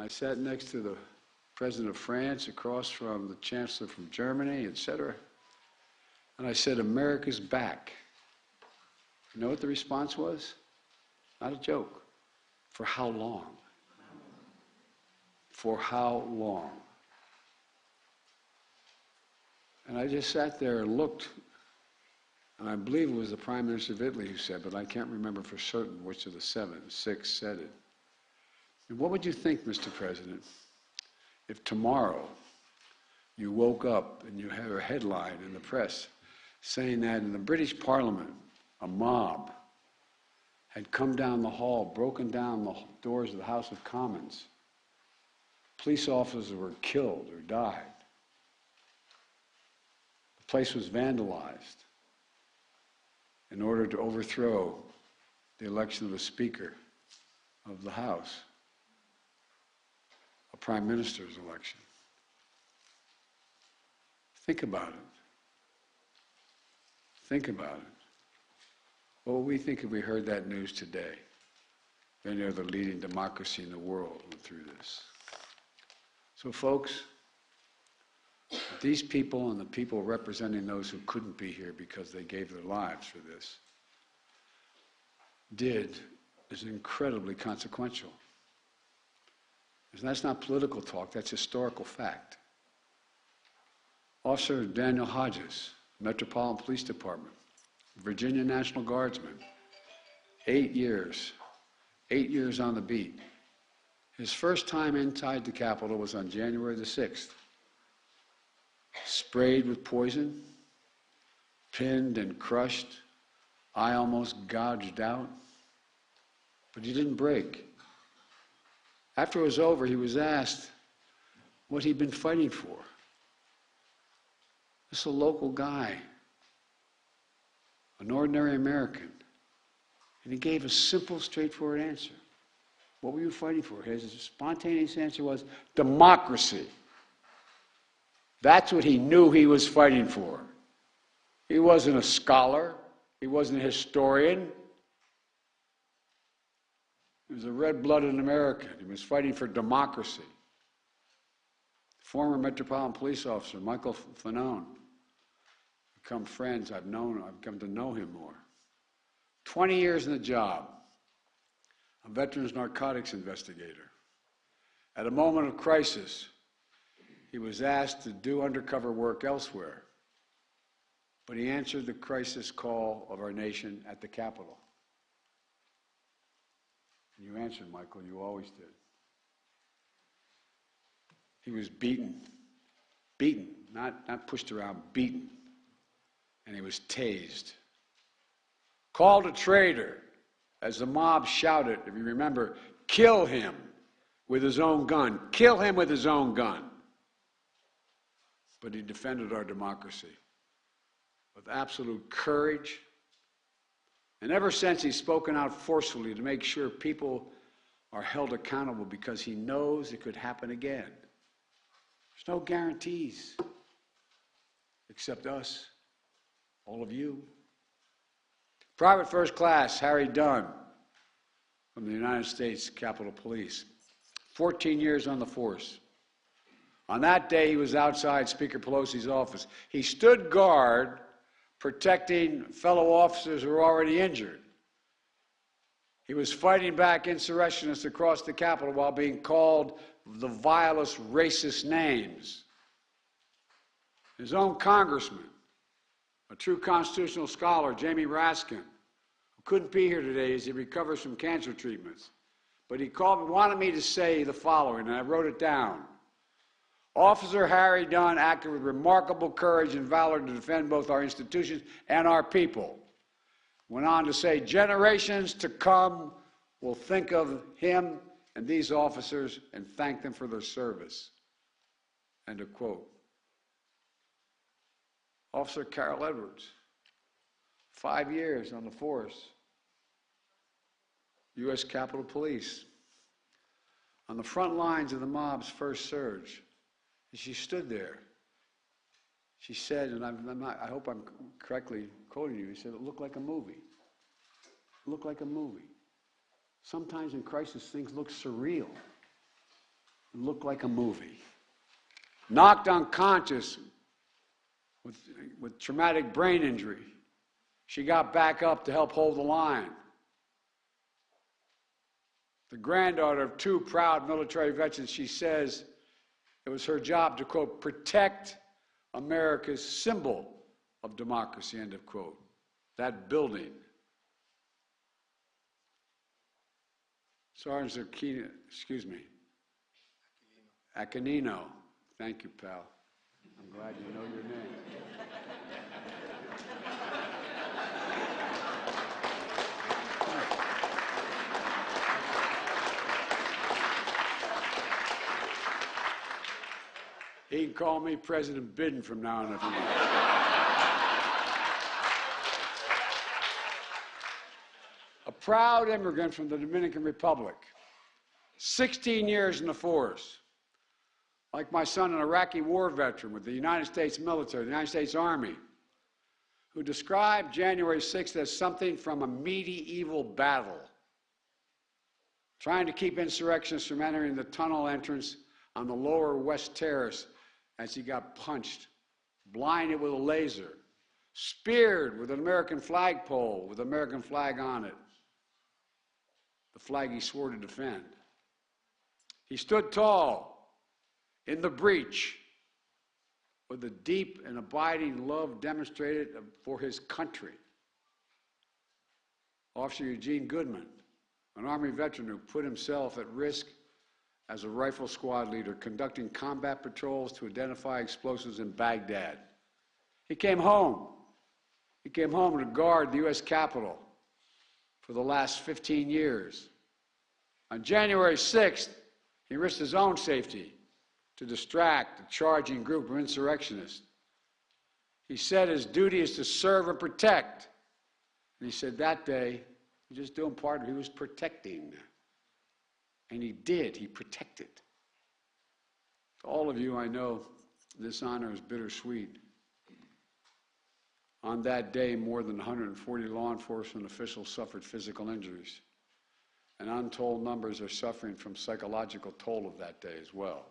I sat next to the President of France, across from the Chancellor from Germany, etc. And I said, America's back. You know what the response was? Not a joke. For how long? For how long? And I just sat there and looked, and I believe it was the Prime Minister of Italy who said, but I can't remember for certain which of the six said it. And what would you think, Mr. President, if tomorrow you woke up and you had a headline in the press saying that in the British Parliament, a mob had come down the hall, broken down the doors of the House of Commons. Police officers were killed or died. The place was vandalized in order to overthrow the election of a Speaker of the House, a Prime Minister's election. Think about it. Think about it. What would we think if we heard that news today? Any other leading democracy in the world went through this. So folks, these people and the people representing those who couldn't be here because they gave their lives for this is incredibly consequential. And that's not political talk, that's historical fact. Officer Daniel Hodges, Metropolitan Police Department, Virginia National Guardsman, 8 years on the beat. His first time inside the Capitol was on January the 6th. Sprayed with poison, pinned and crushed, eye almost gouged out, but he didn't break. After it was over, he was asked what he'd been fighting for. This is a local guy, an ordinary American, and he gave a simple, straightforward answer. What were you fighting for? His spontaneous answer was democracy. That's what he knew he was fighting for. He wasn't a scholar. He wasn't a historian. He was a red-blooded American. He was fighting for democracy. Former Metropolitan Police Officer Michael Fanone. Become friends. I've come to know him more. 20 years in the job. A veterans narcotics investigator. At a moment of crisis, he was asked to do undercover work elsewhere, but he answered the crisis call of our nation at the Capitol. And you answered, Michael, you always did. He was beaten, not pushed around, beaten, and he was tased. Called a traitor as the mob shouted, if you remember, kill him with his own gun, kill him with his own gun. But he defended our democracy with absolute courage. And ever since, he's spoken out forcefully to make sure people are held accountable because he knows it could happen again. There's no guarantees except us, all of you. Private First Class Harry Dunn from the United States Capitol Police, 14 years on the force. On that day, he was outside Speaker Pelosi's office. He stood guard protecting fellow officers who were already injured. He was fighting back insurrectionists across the Capitol while being called the vilest racist names. His own congressman, a true constitutional scholar, Jamie Raskin, who couldn't be here today as he recovers from cancer treatments, but he wanted me to say the following, and I wrote it down. Officer Harry Dunn acted with remarkable courage and valor to defend both our institutions and our people. Went on to say, generations to come will think of him and these officers and thank them for their service. End of quote. Officer Carol Edwards, 5 years on the force, U.S. Capitol Police, on the front lines of the mob's first surge. And she stood there. She said, and I hope I'm correctly quoting you, he said, it looked like a movie. It looked like a movie. Sometimes in crisis, things look surreal. It looked like a movie. Knocked unconscious with traumatic brain injury. She got back up to help hold the line. The granddaughter of two proud military veterans, she says it was her job to, quote, protect America's symbol of democracy, end of quote. That building. Sergeant Aquino, excuse me. Aquino. Thank you, pal. I'm glad you know your name. He can call me President Biden from now on if he wants. A proud immigrant from the Dominican Republic, 16 years in the force. Like my son, an Iraqi war veteran with the United States military, the United States Army, who described January 6th as something from a medieval battle, trying to keep insurrectionists from entering the tunnel entrance on the lower West Terrace as he got punched, blinded with a laser, speared with an American flagpole with the American flag on it, the flag he swore to defend. He stood tall in the breach with a deep and abiding love demonstrated for his country. Officer Eugene Goodman, an Army veteran who put himself at risk as a rifle squad leader, conducting combat patrols to identify explosives in Baghdad. He came home. He came home to guard the U.S. Capitol for the last 15 years. On January 6th, he risked his own safety to distract a charging group of insurrectionists. He said his duty is to serve and protect. And he said that day, he was just doing part of it. He was protecting. And he did. He protected. To all of you, I know this honor is bittersweet. On that day, more than 140 law enforcement officials suffered physical injuries. And untold numbers are suffering from psychological toll of that day as well.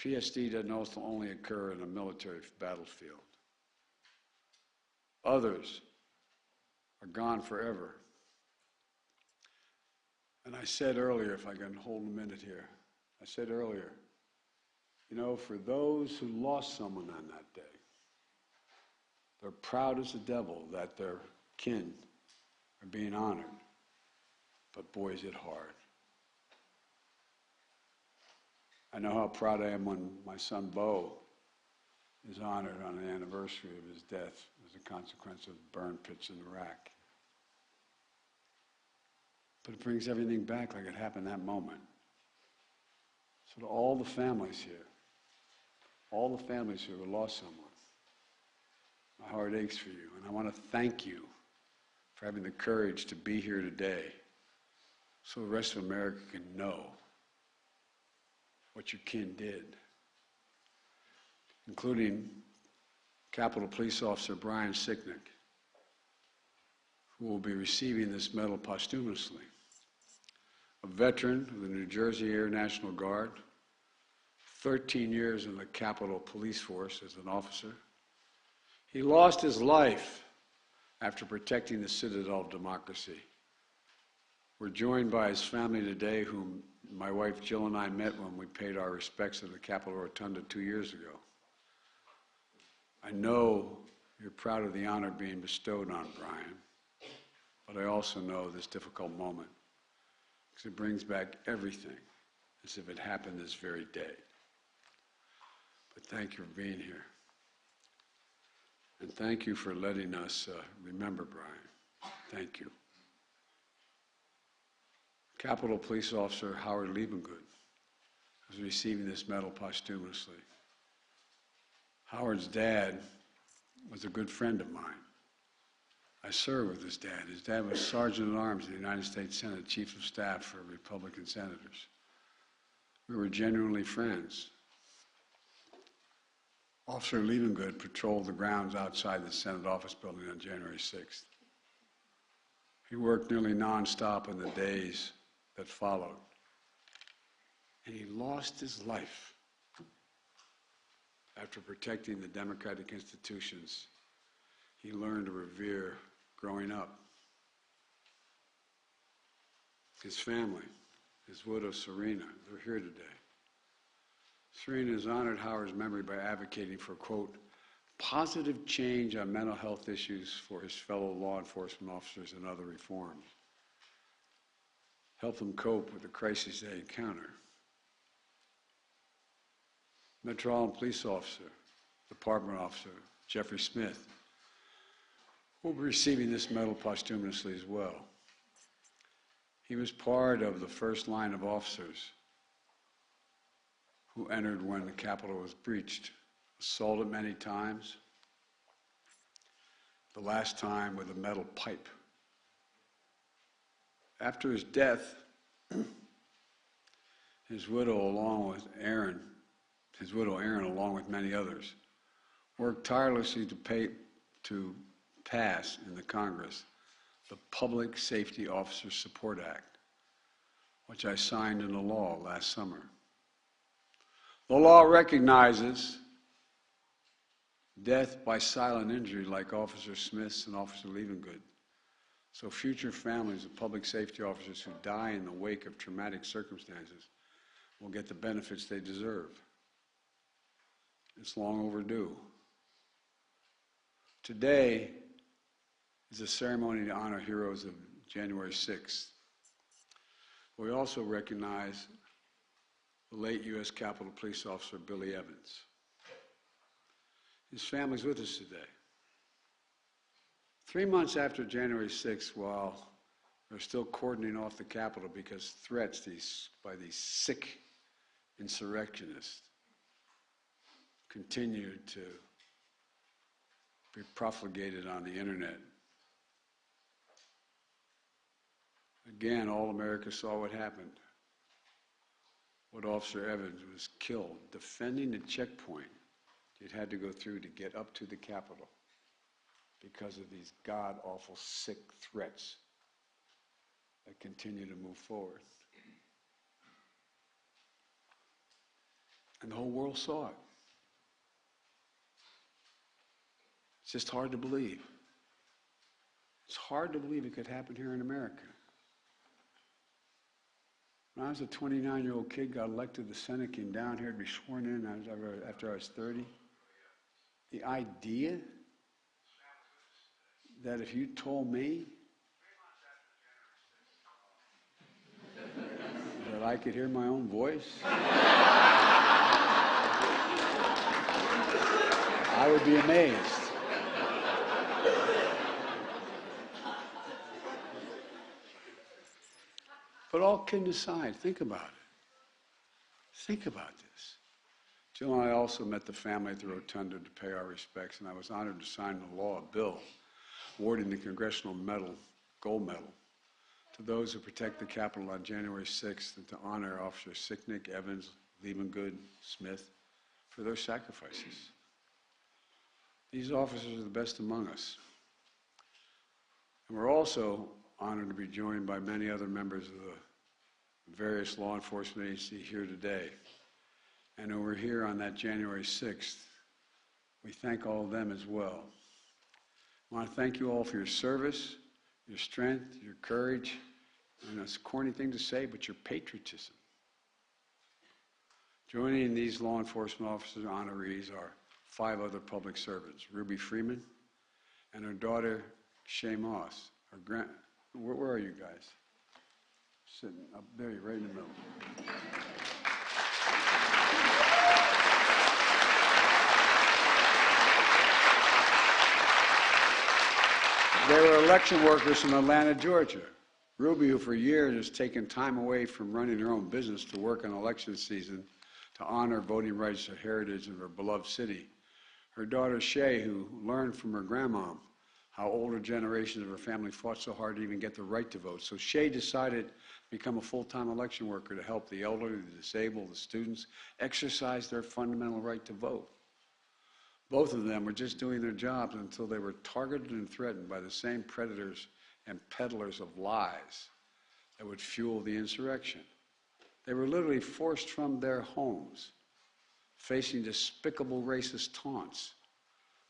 PSD doesn't also only occur in a military battlefield. Others are gone forever. And I said earlier, if I can hold a minute here, I said earlier, you know, for those who lost someone on that day, they're proud as the devil that their kin are being honored. But boy, is it hard. I know how proud I am when my son Bo is honored on the anniversary of his death as a consequence of burn pits in Iraq. But it brings everything back like it happened that moment. So to all the families here who lost someone, my heart aches for you, and I want to thank you for having the courage to be here today so the rest of America can know what your kin did, including Capitol Police Officer Brian Sicknick, who will be receiving this medal posthumously. A veteran of the New Jersey Air National Guard, 13 years in the Capitol Police Force as an officer. He lost his life after protecting the citadel of democracy. We're joined by his family today, whom my wife Jill and I met when we paid our respects at the Capitol Rotunda 2 years ago. I know you're proud of the honor being bestowed on Brian, but I also know this difficult moment because it brings back everything as if it happened this very day. But thank you for being here. And thank you for letting us remember Brian. Thank you. Capitol Police Officer Howard Liebengood is receiving this medal posthumously. Howard's dad was a good friend of mine. I served with his dad. His dad was Sergeant at Arms in the United States Senate, Chief of Staff for Republican senators. We were genuinely friends. Officer Liebengood patrolled the grounds outside the Senate office building on January 6th. He worked nearly nonstop in the days that followed. And he lost his life after protecting the democratic institutions he learned to revere growing up. His family, his widow Serena, they're here today. Serena has honored Howard's memory by advocating for, quote, positive change on mental health issues for his fellow law enforcement officers and other reforms. Help them cope with the crises they encounter. Metropolitan Police Officer, Department Officer Jeffrey Smith will be receiving this medal posthumously as well. He was part of the first line of officers who entered when the Capitol was breached, assaulted many times, the last time with a metal pipe. After his death, his widow, along with Aaron, along with many others, worked tirelessly to pass in the Congress the Public Safety Officer Support Act, which I signed into law last summer. The law recognizes death by silent injury like Officer Smith's and Officer Liebengood, so future families of public safety officers who die in the wake of traumatic circumstances will get the benefits they deserve. It's long overdue. Today is a ceremony to honor heroes of January 6th. We also recognize the late U.S. Capitol Police Officer Billy Evans. His family's with us today. 3 months after January 6th, while they're still cordoning off the Capitol because threats by these sick insurrectionists continued to be profligated on the internet. Again, all America saw what happened. What Officer Evans was killed defending the checkpoint he'd had to go through to get up to the Capitol because of these god-awful sick threats that continue to move forward. And the whole world saw it. It's just hard to believe. It's hard to believe it could happen here in America. When I was a 29-year-old kid, got elected to the Senate, came down here to be sworn in after I was 30. The idea that if you told me that I could hear my own voice, I would be amazed. But all kidding aside, think about it. Think about this. Jill and I also met the family at the Rotunda to pay our respects, and I was honored to sign the law bill awarding the Congressional Medal, Gold Medal, to those who protect the Capitol on January 6th and to honor Officers Sicknick, Evans, Liebengood, Smith for their sacrifices. These officers are the best among us. And we're also honored to be joined by many other members of the various law enforcement agencies here today. And over here on that January 6th, we thank all of them as well. I want to thank you all for your service, your strength, your courage, and it's a corny thing to say, but your patriotism. Joining these law enforcement officers honorees are 5 other public servants: Ruby Freeman and her daughter, Shay Moss. Where are you guys? Sitting up there, you're right in the middle. They were election workers from Atlanta, Georgia. Ruby, who for years has taken time away from running her own business to work on election season to honor voting rights and heritage in her beloved city. Her daughter, Shay, who learned from her grandma how older generations of her family fought so hard to even get the right to vote. So Shay decided to become a full-time election worker to help the elderly, the disabled, the students exercise their fundamental right to vote. Both of them were just doing their jobs until they were targeted and threatened by the same predators and peddlers of lies that would fuel the insurrection. They were literally forced from their homes, facing despicable racist taunts.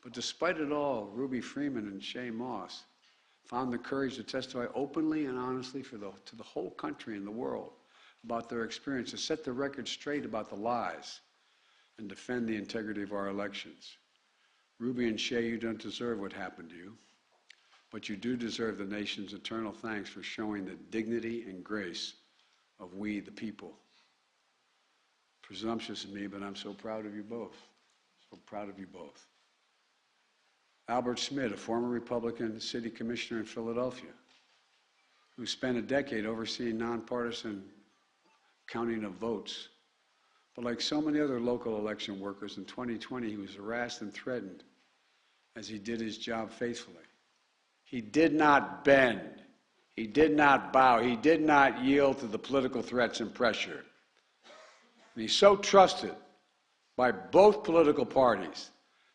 But despite it all, Ruby Freeman and Shay Moss found the courage to testify openly and honestly to the whole country and the world about their experience, to set the record straight about the lies and defend the integrity of our elections. Ruby and Shay, you don't deserve what happened to you, but you do deserve the nation's eternal thanks for showing the dignity and grace of we, the people. Presumptuous of me, but I'm so proud of you both. So proud of you both. Albert Schmidt, a former Republican city commissioner in Philadelphia, who spent a decade overseeing nonpartisan counting of votes. But like so many other local election workers, in 2020 he was harassed and threatened as he did his job faithfully. He did not bend. He did not bow. He did not yield to the political threats and pressure. And he's so trusted by both political parties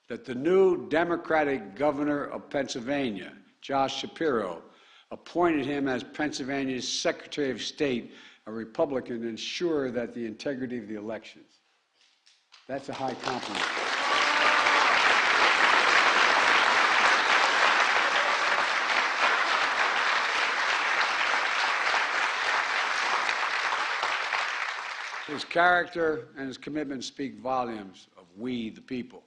that the new Democratic governor of Pennsylvania, Josh Shapiro, appointed him as Pennsylvania's Secretary of State, a Republican, to ensure that the integrity of the elections. That's a high compliment. His character and his commitment speak volumes of we, the people.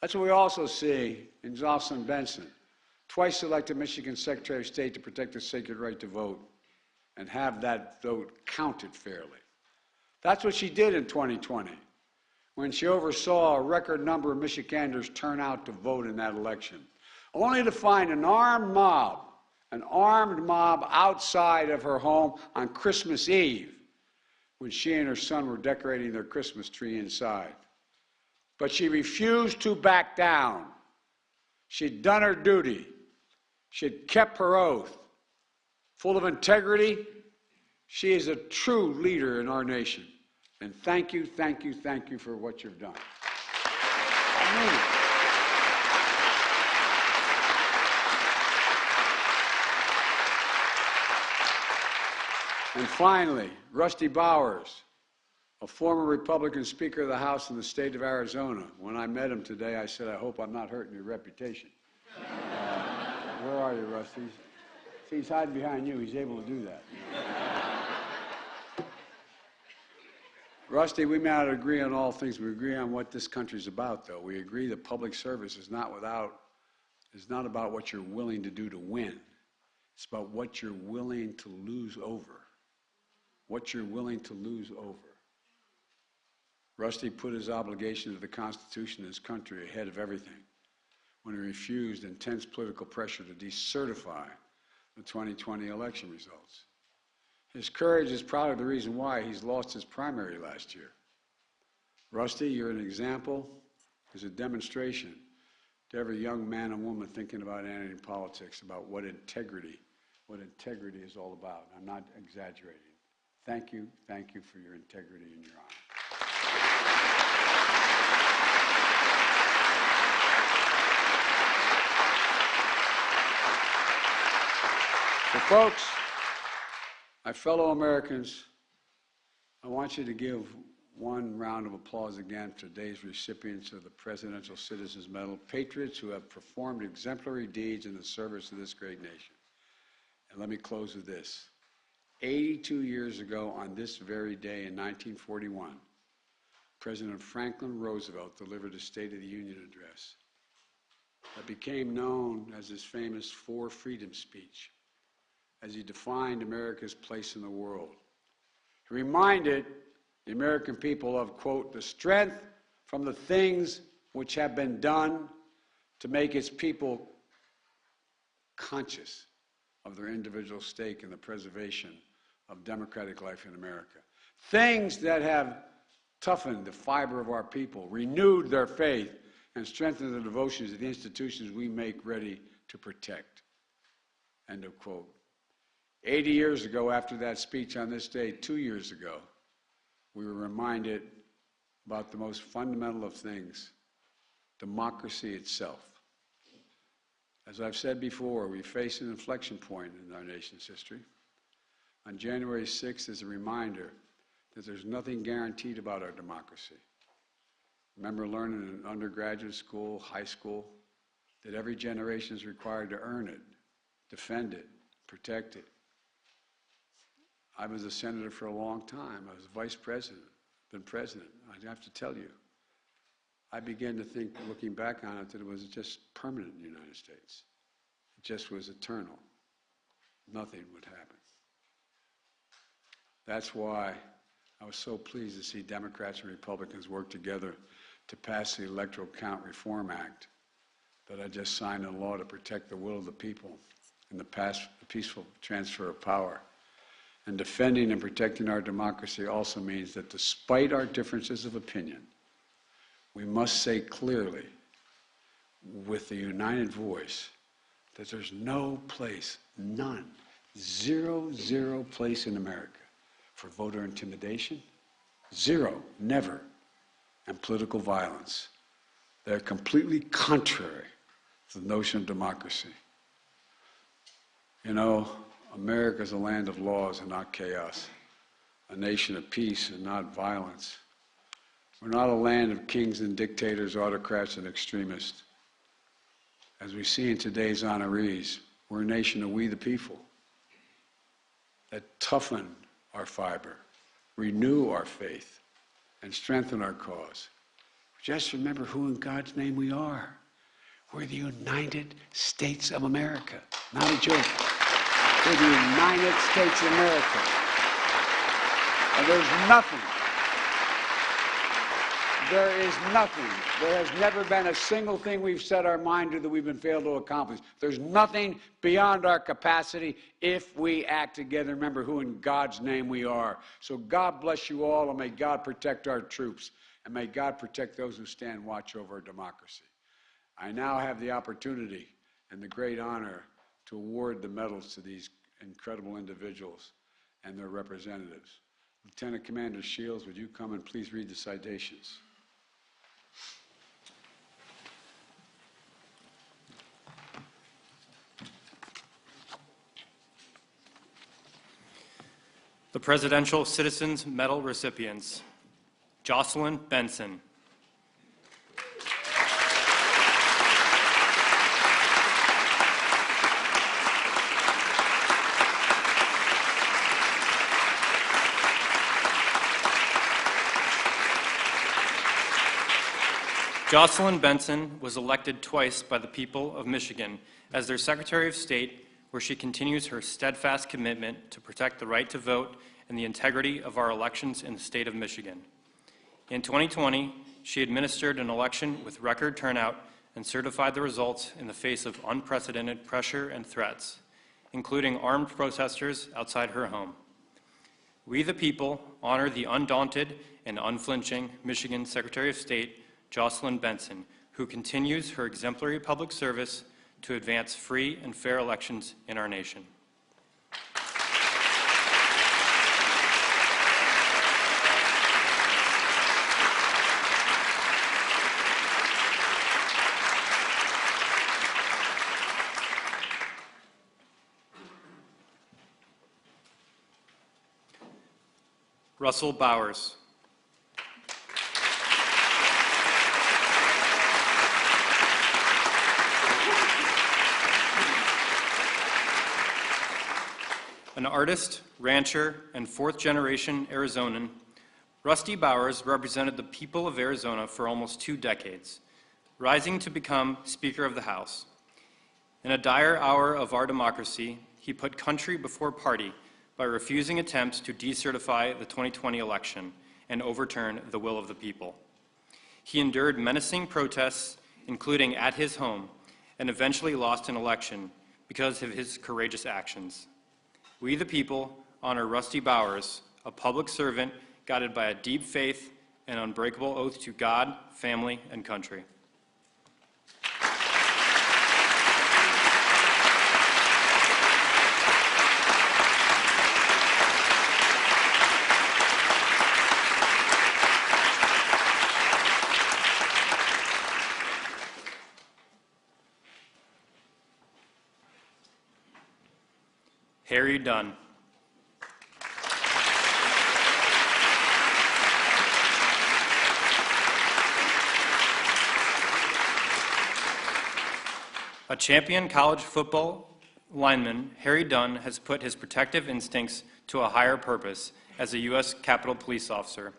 That's what we also see in Jocelyn Benson, twice elected Michigan Secretary of State to protect the sacred right to vote and have that vote counted fairly. That's what she did in 2020, when she oversaw a record number of Michiganders turn out to vote in that election, only to find an armed mob outside of her home on Christmas Eve, when she and her son were decorating their Christmas tree inside. But she refused to back down. She'd done her duty. She'd kept her oath. Full of integrity, she is a true leader in our nation. And thank you, thank you, thank you for what you've done. I mean it. And finally, Rusty Bowers, a former Republican Speaker of the House in the state of Arizona. When I met him today, I said, I hope I'm not hurting your reputation. Where are you, Rusty? See, he's hiding behind you. He's able to do that. Rusty, we may not agree on all things. We agree on what this country's about, though. We agree that public service is not about what you're willing to do to win. It's about what you're willing to lose over. What you're willing to lose over. Rusty put his obligation to the Constitution and his country ahead of everything when he refused intense political pressure to decertify the 2020 election results. His courage is probably the reason why he's lost his primary last year. Rusty, you're an example, is a demonstration to every young man and woman thinking about entering politics, about what integrity is all about. I'm not exaggerating. Thank you for your integrity and your honor. So folks, my fellow Americans, I want you to give one round of applause again to today's recipients of the Presidential Citizens Medal, patriots who have performed exemplary deeds in the service of this great nation. And let me close with this. 82 years ago on this very day in 1941, President Franklin Roosevelt delivered a State of the Union address that became known as his famous Four Freedoms speech, as he defined America's place in the world. He reminded the American people of, quote, the strength from the things which have been done to make its people conscious of their individual stake in the preservation of democratic life in America. Things that have toughened the fiber of our people, renewed their faith, and strengthened the devotions of the institutions we make ready to protect. End of quote. 80 years ago, after that speech on this day, 2 years ago, we were reminded about the most fundamental of things, democracy itself. As I've said before, we face an inflection point in our nation's history. on January 6th is a reminder that there's nothing guaranteed about our democracy. Remember learning in undergraduate school, high school, that every generation is required to earn it, defend it, protect it. I was a senator for a long time. I was vice president, been president. I'd have to tell you. I began to think, looking back on it, that it was just permanent in the United States. It just was eternal. Nothing would happen. That's why I was so pleased to see Democrats and Republicans work together to pass the Electoral Count Reform Act that I just signed into law to protect the will of the people and the peaceful transfer of power. And defending and protecting our democracy also means that despite our differences of opinion, we must say clearly, with a united voice, that there's no place, none, zero place in America for voter intimidation, zero, never, and political violence. They're completely contrary to the notion of democracy. You know, America is a land of laws and not chaos, a nation of peace and not violence. We're not a land of kings and dictators, autocrats and extremists. As we see in today's honorees, we're a nation of we the people that toughen our fiber, renew our faith, and strengthen our cause. Just remember who in God's name we are. We're the United States of America. Not a joke. We're the United States of America. And there's nothing. There is nothing. There has never been a single thing we've set our mind to that we've been failed to accomplish. There's nothing beyond our capacity if we act together. Remember who in God's name we are. So God bless you all, and may God protect our troops, and may God protect those who stand watch over our democracy. I now have the opportunity and the great honor to award the medals to these incredible individuals and their representatives. Lieutenant Commander Shields, would you come and please read the citations? The Presidential Citizens Medal recipients: Jocelyn Benson, Jocelyn Benson was elected twice by the people of Michigan as their Secretary of State, where she continues her steadfast commitment to protect the right to vote and the integrity of our elections in the state of Michigan. In 2020, she administered an election with record turnout and certified the results in the face of unprecedented pressure and threats, including armed protesters outside her home. We the people honor the undaunted and unflinching Michigan Secretary of State, Jocelyn Benson, who continues her exemplary public service to advance free and fair elections in our nation. Russell Bowers. An artist, rancher, and fourth-generation Arizonan, Rusty Bowers represented the people of Arizona for almost 2 decades, rising to become Speaker of the House. In a dire hour of our democracy, he put country before party by refusing attempts to decertify the 2020 election and overturn the will of the people. He endured menacing protests, including at his home, and eventually lost an election because of his courageous actions. We the people honor Rusty Bowers, a public servant guided by a deep faith and unbreakable oath to God, family, and country. Harry Dunn. A champion college football lineman, Harry Dunn has put his protective instincts to a higher purpose as a U.S. Capitol Police officer.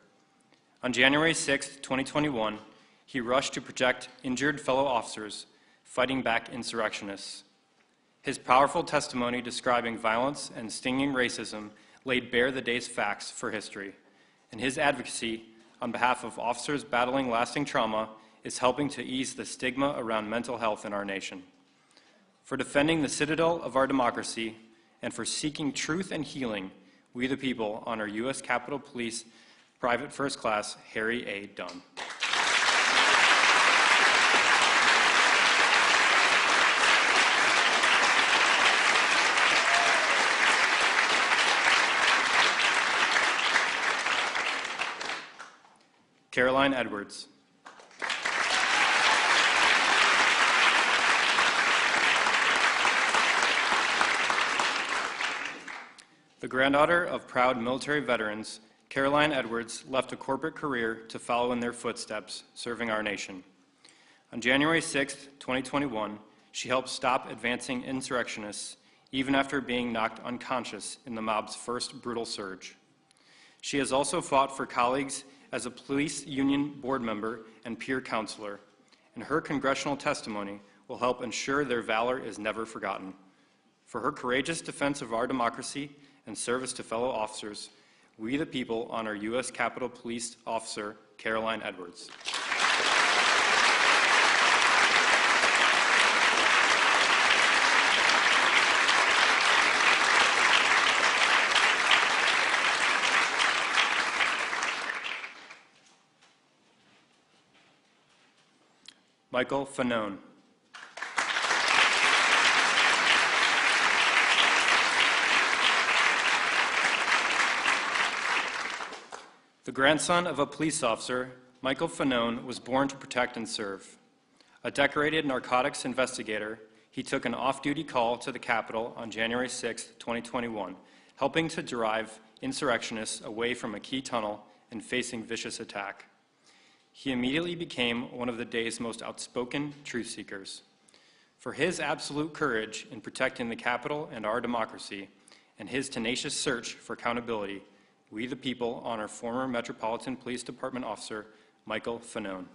On January 6, 2021, he rushed to protect injured fellow officers fighting back insurrectionists. His powerful testimony describing violence and stinging racism laid bare the day's facts for history, and his advocacy on behalf of officers battling lasting trauma is helping to ease the stigma around mental health in our nation. For defending the citadel of our democracy and for seeking truth and healing, we the people honor U.S. Capitol Police Private First Class Harry A. Dunn. Caroline Edwards. The granddaughter of proud military veterans, Caroline Edwards left a corporate career to follow in their footsteps, serving our nation. On January 6, 2021, she helped stop advancing insurrectionists even after being knocked unconscious in the mob's first brutal surge. She has also fought for colleagues as a police union board member and peer counselor, and her congressional testimony will help ensure their valor is never forgotten. For her courageous defense of our democracy and service to fellow officers, we the people honor U.S. Capitol Police Officer Caroline Edwards. Michael Fanone. The grandson of a police officer, Michael Fanone was born to protect and serve. A decorated narcotics investigator, he took an off-duty call to the Capitol on January 6, 2021, helping to drive insurrectionists away from a key tunnel and facing vicious attack. He immediately became one of the day's most outspoken truth seekers. For his absolute courage in protecting the Capitol and our democracy, and his tenacious search for accountability, we the people honor former Metropolitan Police Department officer Michael Fanone.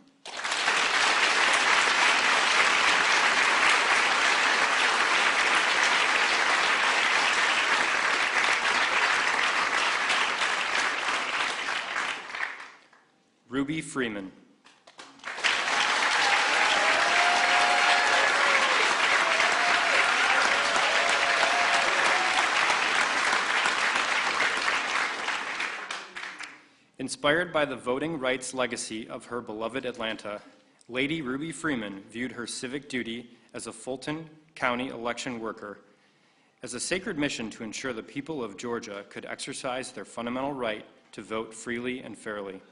Ruby Freeman. Inspired by the voting rights legacy of her beloved Atlanta, Lady Ruby Freeman viewed her civic duty as a Fulton County election worker as a sacred mission to ensure the people of Georgia could exercise their fundamental right to vote freely and fairly.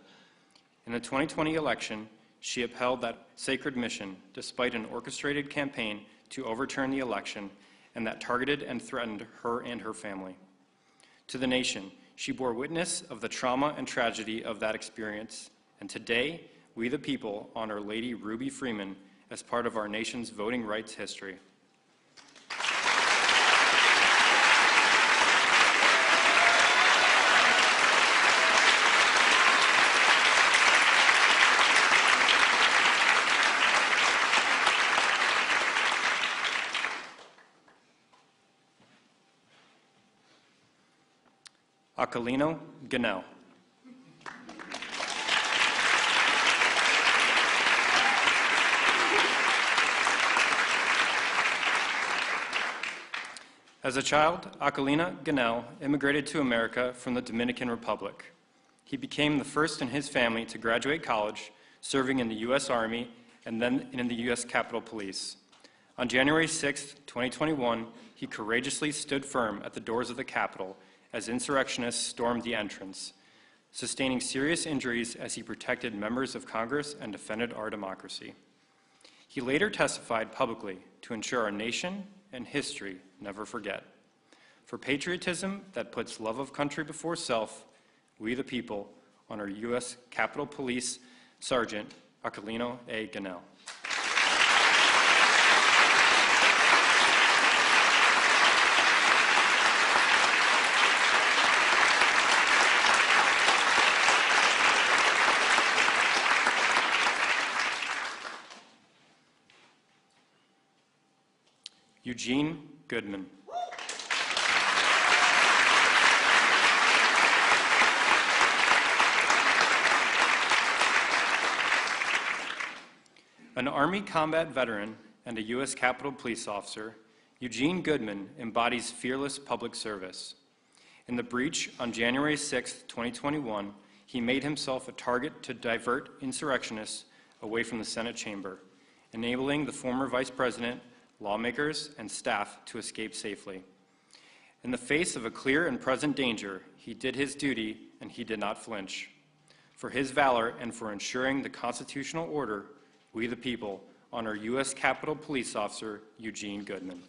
In the 2020 election, she upheld that sacred mission despite an orchestrated campaign to overturn the election and that targeted and threatened her and her family. To the nation, she bore witness of the trauma and tragedy of that experience, and today, we the people honor Lady Ruby Freeman as part of our nation's voting rights history. Aquilino Ganell. As a child, Aquilino Ganell immigrated to America from the Dominican Republic. He became the first in his family to graduate college, serving in the U.S. Army and then in the U.S. Capitol Police. On January 6, 2021, he courageously stood firm at the doors of the Capitol as insurrectionists stormed the entrance, sustaining serious injuries as he protected members of Congress and defended our democracy. He later testified publicly to ensure our nation and history never forget. For patriotism that puts love of country before self, we the people honor U.S. Capitol Police Sergeant Aquilino A. Ganell. Eugene Goodman. An Army combat veteran and a U.S. Capitol Police officer, Eugene Goodman embodies fearless public service. In the breach on January 6, 2021, he made himself a target to divert insurrectionists away from the Senate chamber, enabling the former vice president, lawmakers, and staff to escape safely. In the face of a clear and present danger, he did his duty and he did not flinch. For his valor and for ensuring the constitutional order, we the people honor U.S. Capitol Police Officer Eugene Goodman.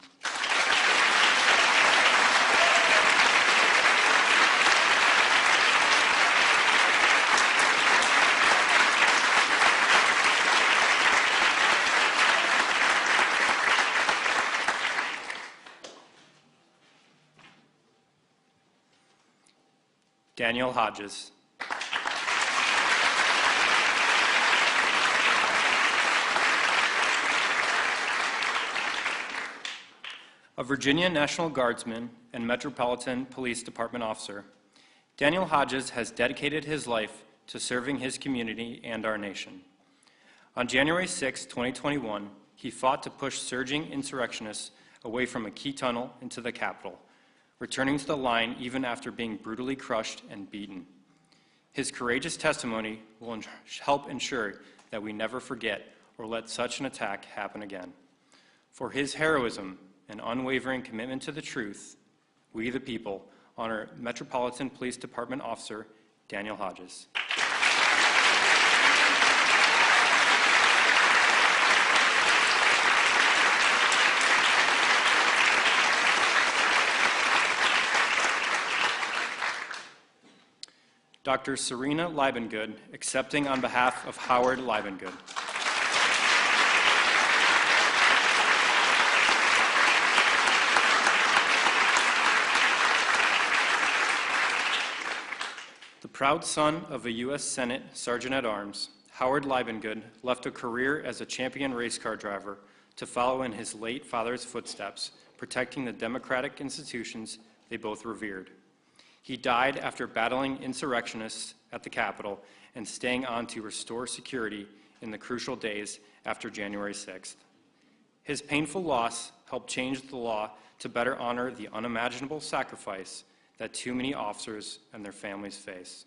Daniel Hodges. A Virginia National Guardsman and Metropolitan Police Department officer, Daniel Hodges has dedicated his life to serving his community and our nation. On January 6, 2021, he fought to push surging insurrectionists away from a key tunnel into the Capitol, returning to the line even after being brutally crushed and beaten. His courageous testimony will help ensure that we never forget or let such an attack happen again. For his heroism and unwavering commitment to the truth, we the people honor Metropolitan Police Department Officer Daniel Hodges. Dr. Serena Liebengood, accepting on behalf of Howard Liebengood. The proud son of a U.S. Senate Sergeant-at-Arms, Howard Liebengood left a career as a champion race car driver to follow in his late father's footsteps, protecting the democratic institutions they both revered. He died after battling insurrectionists at the Capitol and staying on to restore security in the crucial days after January 6th. His painful loss helped change the law to better honor the unimaginable sacrifice that too many officers and their families face.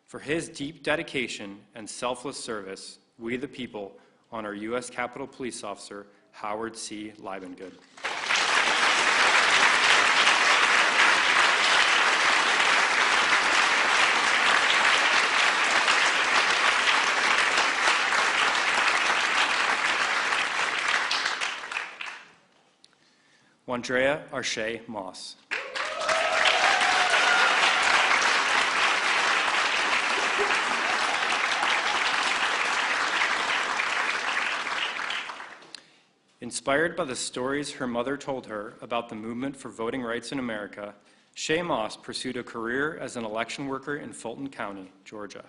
For his deep dedication and selfless service, we the people honor U.S. Capitol Police Officer Howard C. Liebengood. Wandrea Arshay Moss. Inspired by the stories her mother told her about the movement for voting rights in America, Shay Moss pursued a career as an election worker in Fulton County, Georgia.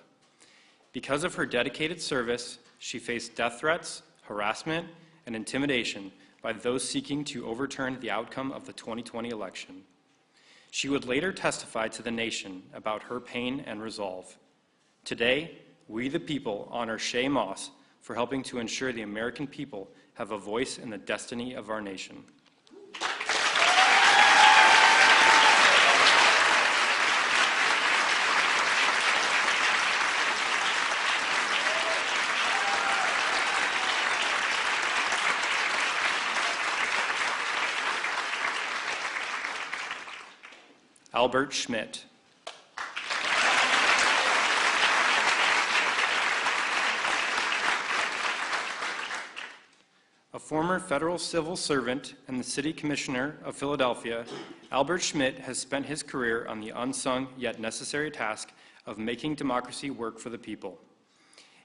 Because of her dedicated service, she faced death threats, harassment, and intimidation by those seeking to overturn the outcome of the 2020 election. She would later testify to the nation about her pain and resolve. Today, we the people honor Shay Moss for helping to ensure the American people have a voice in the destiny of our nation. Albert Schmidt. A former federal civil servant and the city commissioner of Philadelphia, Albert Schmidt has spent his career on the unsung yet necessary task of making democracy work for the people.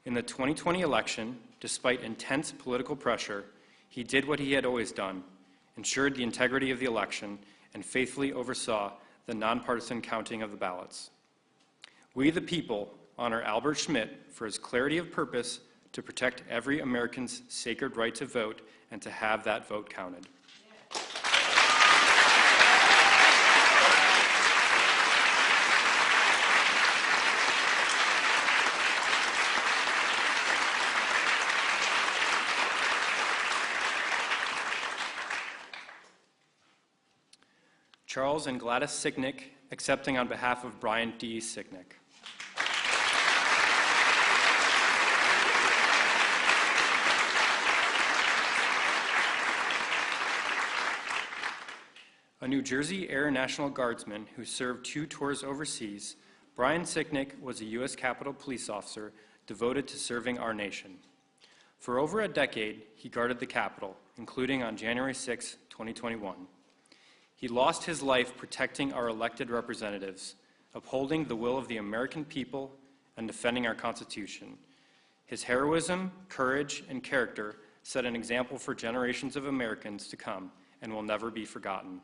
In the 2020 election, despite intense political pressure, he did what he had always done, ensured the integrity of the election, and faithfully oversaw the nonpartisan counting of the ballots. We the people honor Albert Schmidt for his clarity of purpose to protect every American's sacred right to vote and to have that vote counted. Charles and Gladys Sicknick, accepting on behalf of Brian D. Sicknick. A New Jersey Air National Guardsman who served 2 tours overseas, Brian Sicknick was a U.S. Capitol Police officer devoted to serving our nation. For over a decade, he guarded the Capitol, including on January 6, 2021. He lost his life protecting our elected representatives, upholding the will of the American people, and defending our Constitution. His heroism, courage, and character set an example for generations of Americans to come and will never be forgotten.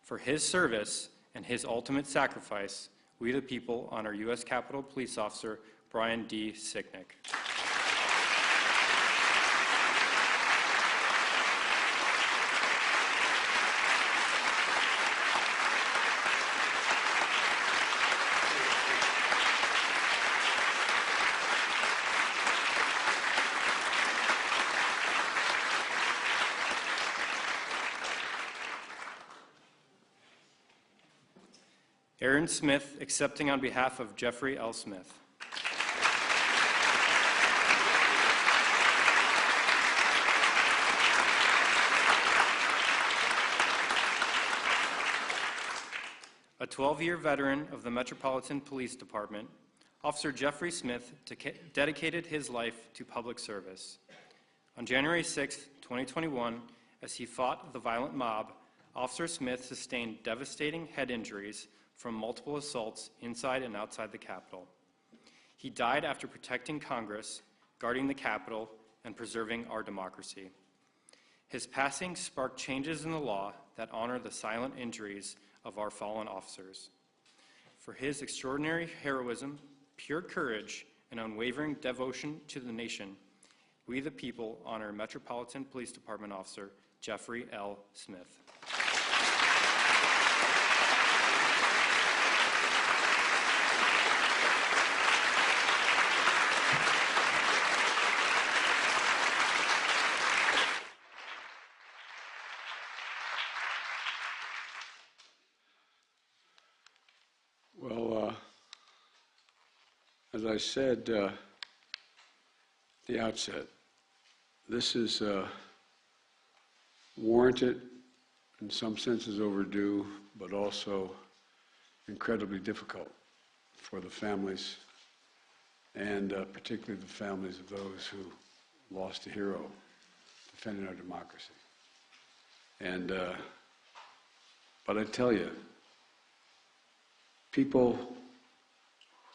For his service and his ultimate sacrifice, we the people honor U.S. Capitol Police Officer Brian D. Sicknick. Aaron Smith, accepting on behalf of Jeffrey L. Smith. A 12-year veteran of the Metropolitan Police Department, Officer Jeffrey Smith dedicated his life to public service. On January 6, 2021, as he fought the violent mob, Officer Smith sustained devastating head injuries from multiple assaults inside and outside the Capitol. He died after protecting Congress, guarding the Capitol, and preserving our democracy. His passing sparked changes in the law that honor the silent injuries of our fallen officers. For his extraordinary heroism, pure courage, and unwavering devotion to the nation, we the people honor Metropolitan Police Department Officer Jeffrey L. Smith. Well, as I said at the outset, this is warranted, in some senses overdue, but also incredibly difficult for the families, and particularly the families of those who lost a hero defending our democracy. And, but I tell you, people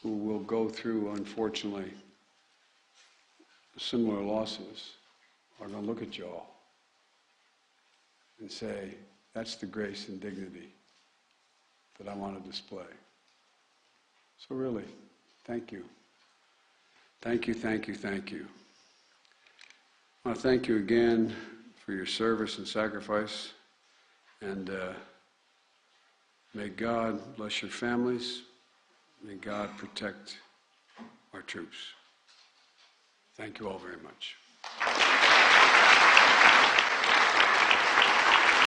who will go through, unfortunately, similar losses are going to look at you all and say, that's the grace and dignity that I want to display. So really, thank you. Thank you, thank you, thank you. I want to thank you again for your service and sacrifice, and may God bless your families. May God protect our troops. Thank you all very much.